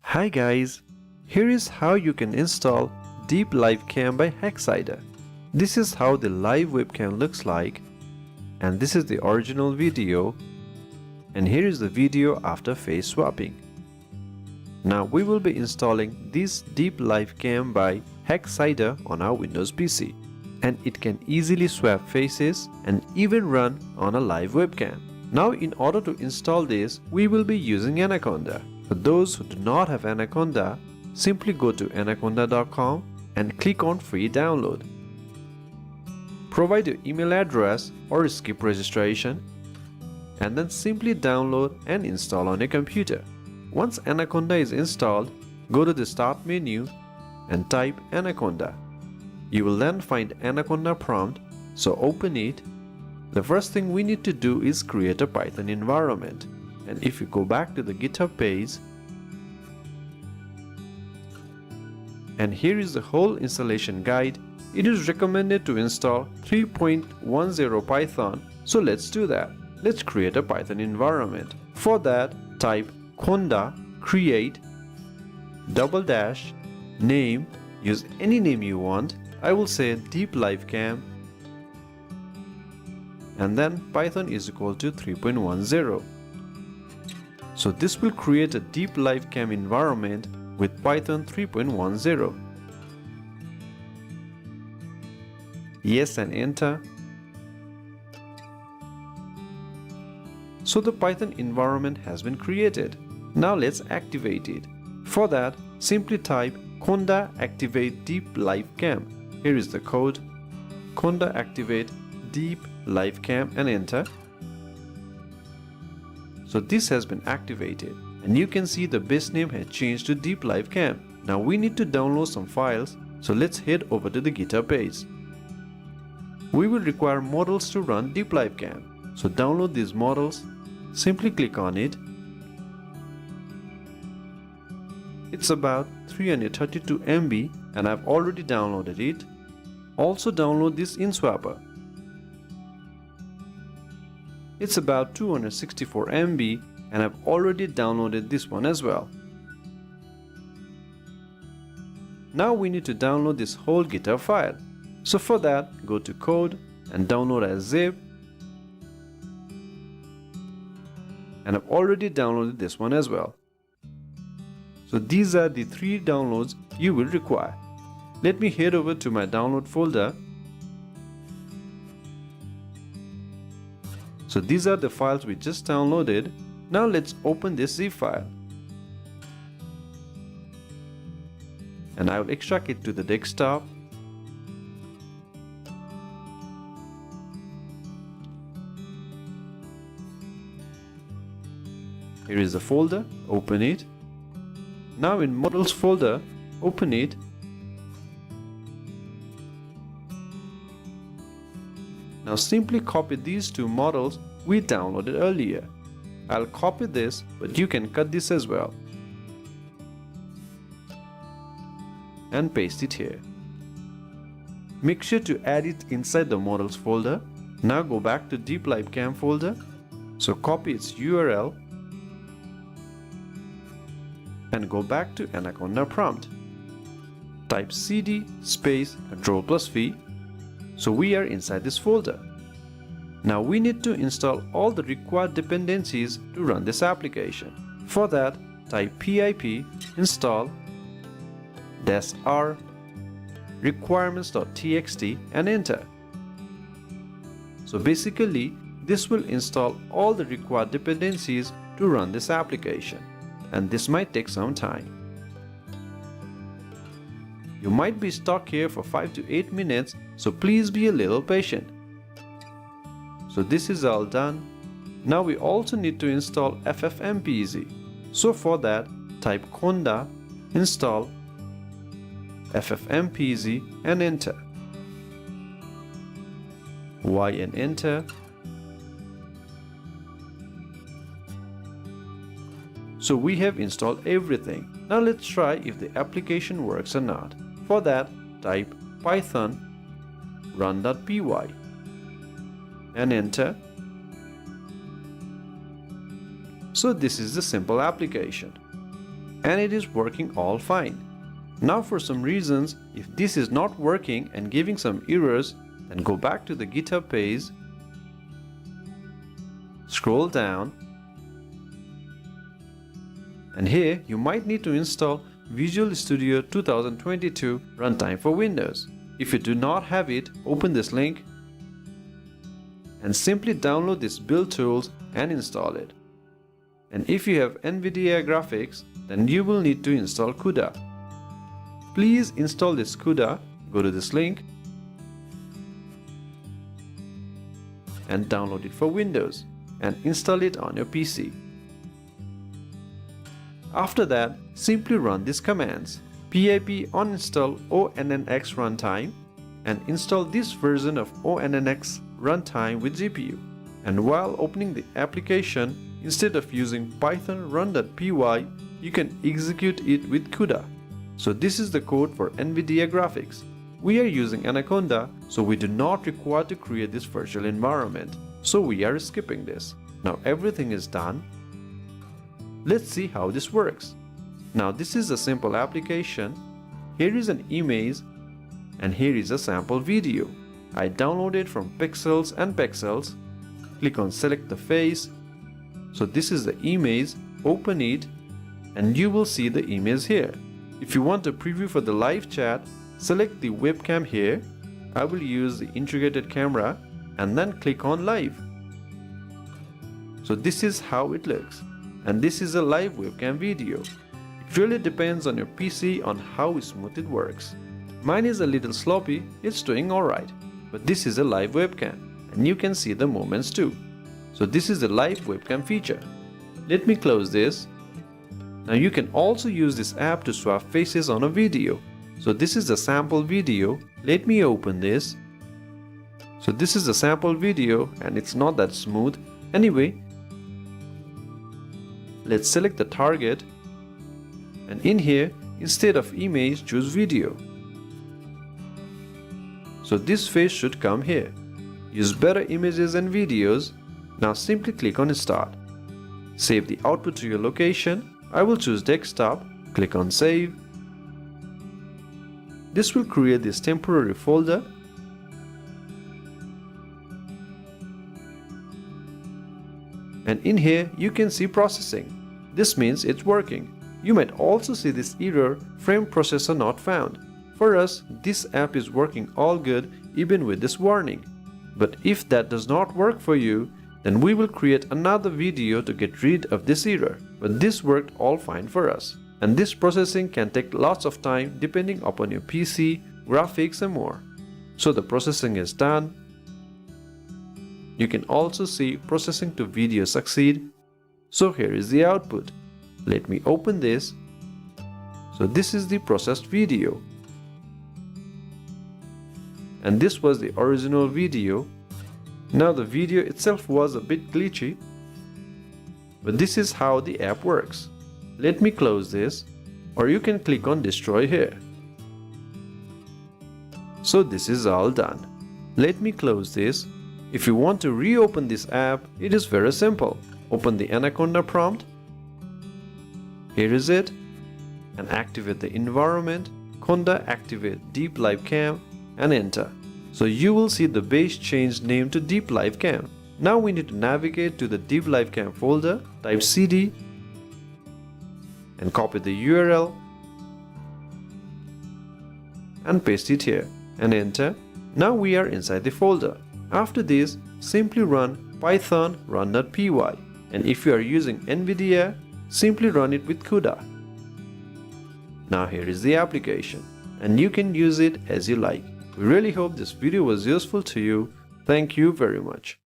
Hi guys, here is how you can install Deep Live Cam by Hacksider. This is how the live webcam looks like, and this is the original video, and here is the video after face swapping. Now we will be installing this Deep Live Cam by Hacksider on our Windows PC, and it can easily swap faces and even run on a live webcam. Now in order to install this, we will be using Anaconda. For those who do not have Anaconda, simply go to anaconda.com and click on free download. Provide your email address or skip registration, and then simply download and install on your computer. Once Anaconda is installed, go to the Start menu and type Anaconda. You will then find Anaconda prompt, so open it. The first thing we need to do is create a Python environment. And if you go back to the GitHub page, and here is the whole installation guide, it is recommended to install 3.10 Python. So let's do that. Let's create a Python environment. For that, type conda create -- name, use any name you want. I will say Deep Live Cam, and then Python is equal to 3.10. So this will create a Deep Live Cam environment with Python 3.10. Yes, and enter. So the Python environment has been created. Now let's activate it. For that, simply type conda activate Deep Live Cam. Here is the code. Conda activate Deep Live Cam and enter. So this has been activated, and you can see the base name has changed to Deep Live Cam. Now we need to download some files, so let's head over to the GitHub page. We will require models to run Deep Live Cam. So download these models, simply click on it. It's about 332 MB and I've already downloaded it. Also download this InSwapper. It's about 264 MB and I've already downloaded this one as well. Now we need to download this whole GitHub file. So for that, go to code and download as zip. And I've already downloaded this one as well. So these are the 3 downloads you will require. Let me head over to my download folder. So these are the files we just downloaded. Now let's open this zip file. And I will extract it to the desktop. Here is the folder, open it. Now in models folder, open it. Now simply copy these 2 models we downloaded earlier. I'll copy this, but you can cut this as well. And paste it here. Make sure to add it inside the models folder. Now go back to Deep Live Cam folder. So copy its URL and go back to Anaconda prompt. Type cd space Ctrl+V. So we are inside this folder. Now we need to install all the required dependencies to run this application. For that, type pip install -r requirements.txt and enter. So basically, this will install all the required dependencies to run this application, and this might take some time. You might be stuck here for 5 to 8 minutes, so please be a little patient. So this is all done. Now we also need to install ffmpeg. So for that, type conda install ffmpeg and enter. Y and enter. So we have installed everything. Now let's try if the application works or not. For that, type python run.py and enter. So this is the simple application. and it is working all fine. Now for some reasons, if this is not working and giving some errors, then go back to the GitHub page, scroll down, and here you might need to install Visual Studio 2022 Runtime for Windows. If you do not have it, open this link and simply download this build tools and install it. And if you have NVIDIA graphics, then you will need to install CUDA. Please install this CUDA, go to this link and download it for Windows and install it on your PC. After that, simply run these commands: pip uninstall ONNX runtime and install this version of ONNX runtime with GPU. And while opening the application, instead of using python run.py, you can execute it with CUDA. So this is the code for NVIDIA graphics. We are using Anaconda, so we do not require to create this virtual environment. So we are skipping this. Now everything is done. Let's see how this works. Now this is a simple application. Here is an image and here is a sample video. I downloaded from Pixels and Pexels. Click on select the face. So this is the image, open it and you will see the image here. If you want a preview for the live chat, select the webcam here. I will use the integrated camera and then click on live. So this is how it looks. And this is a live webcam video. It really depends on your PC on how smooth it works. Mine is a little sloppy, it's doing alright. But this is a live webcam and you can see the movements too. So this is the live webcam feature. Let me close this. Now you can also use this app to swap faces on a video. So this is a sample video. Let me open this. So this is a sample video and it's not that smooth. Anyway, let's select the target and in here, instead of image, choose video. So this face should come here. Use better images and videos. Now simply click on start. Save the output to your location. I will choose desktop. Click on save. This will create this temporary folder. And in here you can see processing. This means it's working. You might also see this error, frame processor not found. For us, this app is working all good even with this warning. But if that does not work for you, then we will create another video to get rid of this error. But this worked all fine for us. And this processing can take lots of time depending upon your PC, graphics and more. So the processing is done. You can also see processing to video succeed. So here is the output. Let me open this. So this is the processed video. And this was the original video. Now the video itself was a bit glitchy, but this is how the app works. Let me close this, or you can click on destroy here. So this is all done. Let me close this. If you want to reopen this app, it is very simple. Open the Anaconda prompt. Here is it. And activate the environment. Conda activate Deep Live Cam and enter. So you will see the base changed name to Deep Live Cam. Now we need to navigate to the Deep Live Cam folder, type cd and copy the URL and paste it here and enter. Now we are inside the folder. After this, simply run python run.py, and if you are using NVIDIA, simply run it with CUDA. Now here is the application and you can use it as you like. We really hope this video was useful to you. Thank you very much.